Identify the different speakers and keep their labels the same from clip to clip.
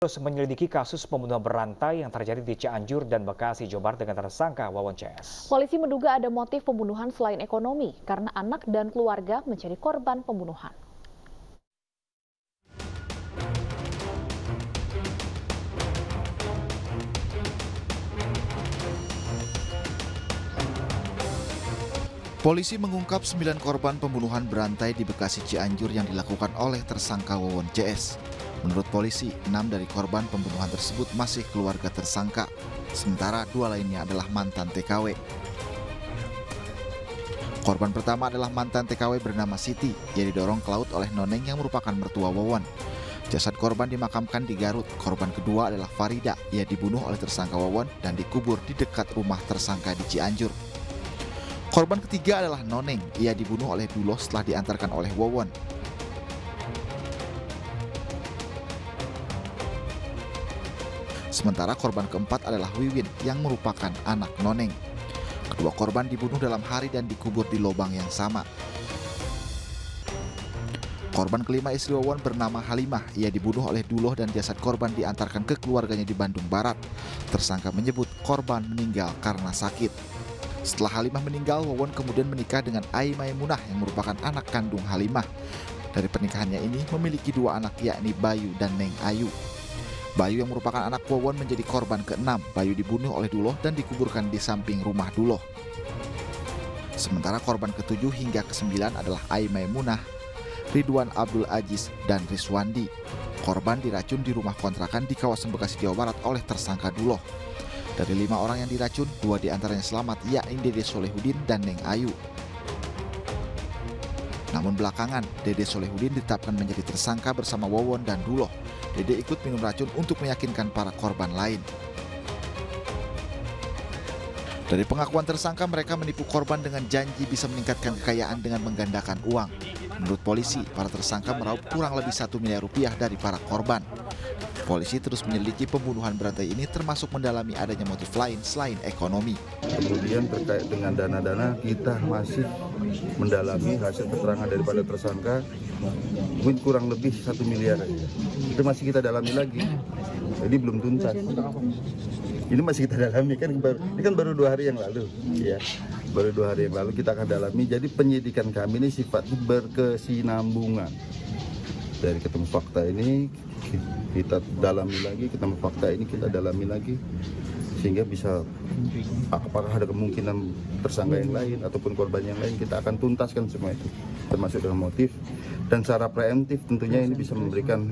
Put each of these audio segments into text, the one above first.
Speaker 1: Terus menyelidiki kasus pembunuhan berantai yang terjadi di Cianjur dan Bekasi, Jawa Barat dengan tersangka Wawon CS.
Speaker 2: Polisi menduga ada motif pembunuhan selain ekonomi karena anak dan keluarga menjadi korban pembunuhan.
Speaker 3: Polisi mengungkap 9 korban pembunuhan berantai di Bekasi Cianjur yang dilakukan oleh tersangka Wawon CS. Menurut polisi, 6 dari korban pembunuhan tersebut masih keluarga tersangka, sementara 2 lainnya adalah mantan TKW. Korban pertama adalah mantan TKW bernama Siti, yang didorong ke laut oleh Noneng yang merupakan mertua Wawon. Jasad korban dimakamkan di Garut. Korban kedua adalah Farida, ia dibunuh oleh tersangka Wawon dan dikubur di dekat rumah tersangka di Cianjur. Korban ketiga adalah Noneng, ia dibunuh oleh Duloh setelah diantarkan oleh Wawon. Sementara korban keempat adalah Wiwin yang merupakan anak Noneng. Kedua korban dibunuh dalam hari dan dikubur di lubang yang sama. Korban kelima istri Wawon bernama Halimah, ia dibunuh oleh Duloh dan jasad korban diantarkan ke keluarganya di Bandung Barat. Tersangka menyebut korban meninggal karena sakit. Setelah Halimah meninggal, Wawon kemudian menikah dengan Ai Maimunah yang merupakan anak kandung Halimah. Dari pernikahannya ini memiliki 2 anak yakni Bayu dan Neng Ayu. Bayu yang merupakan anak Wawon menjadi korban ke-6. Bayu dibunuh oleh Duloh dan dikuburkan di samping rumah Duloh. Sementara korban ke-7 hingga ke-9 adalah Ai Maimunah, Ridwan Abdul Aziz, dan Riswandi. Korban diracun di rumah kontrakan di kawasan Bekasi, Jawa Barat oleh tersangka Duloh. Dari 5 orang yang diracun, 2 diantaranya selamat, yakni Dede Solehudin dan Neng Ayu. Namun belakangan, Dede Solehudin ditetapkan menjadi tersangka bersama Wawon dan Duloh. Dede ikut minum racun untuk meyakinkan para korban lain. Dari pengakuan tersangka, mereka menipu korban dengan janji bisa meningkatkan kekayaan dengan menggandakan uang. Menurut polisi, para tersangka meraup kurang lebih 1 miliar rupiah dari para korban. Polisi terus menyelidiki pembunuhan berantai ini termasuk mendalami adanya motif lain selain ekonomi.
Speaker 4: Kemudian terkait dengan dana-dana kita masih mendalami hasil keterangan daripada tersangka, mungkin kurang lebih 1 miliar aja. Itu masih kita dalami lagi, jadi belum tuntas. Ini masih kita dalami ini kan baru 2 hari yang lalu, ya. Baru 2 hari yang lalu kita akan dalami. Jadi penyidikan kami ini sifatnya berkesinambungan. Dari ketemu fakta ini kita dalami lagi, ketemu fakta ini kita dalami lagi, sehingga bisa apakah ada kemungkinan tersangka yang lain ataupun korban yang lain, kita akan tuntaskan semua itu, termasuk dengan motif dan secara preemptif. Tentunya ini bisa memberikan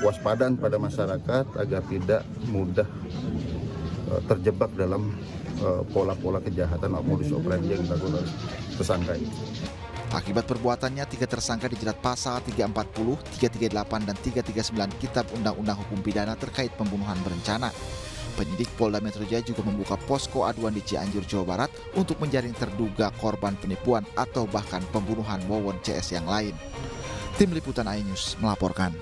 Speaker 4: waspadaan pada masyarakat agar tidak mudah terjebak dalam pola-pola kejahatan atau modus operandi yang dilakukan oleh tersangka ini.
Speaker 3: Akibat perbuatannya, 3 tersangka dijerat pasal 340, 338, dan 339 Kitab Undang-Undang Hukum Pidana terkait pembunuhan berencana. Penyidik Polda Metro Jaya juga membuka posko aduan di Cianjur, Jawa Barat untuk menjaring terduga korban penipuan atau bahkan pembunuhan Wawon CS yang lain. Tim Liputan iNews melaporkan.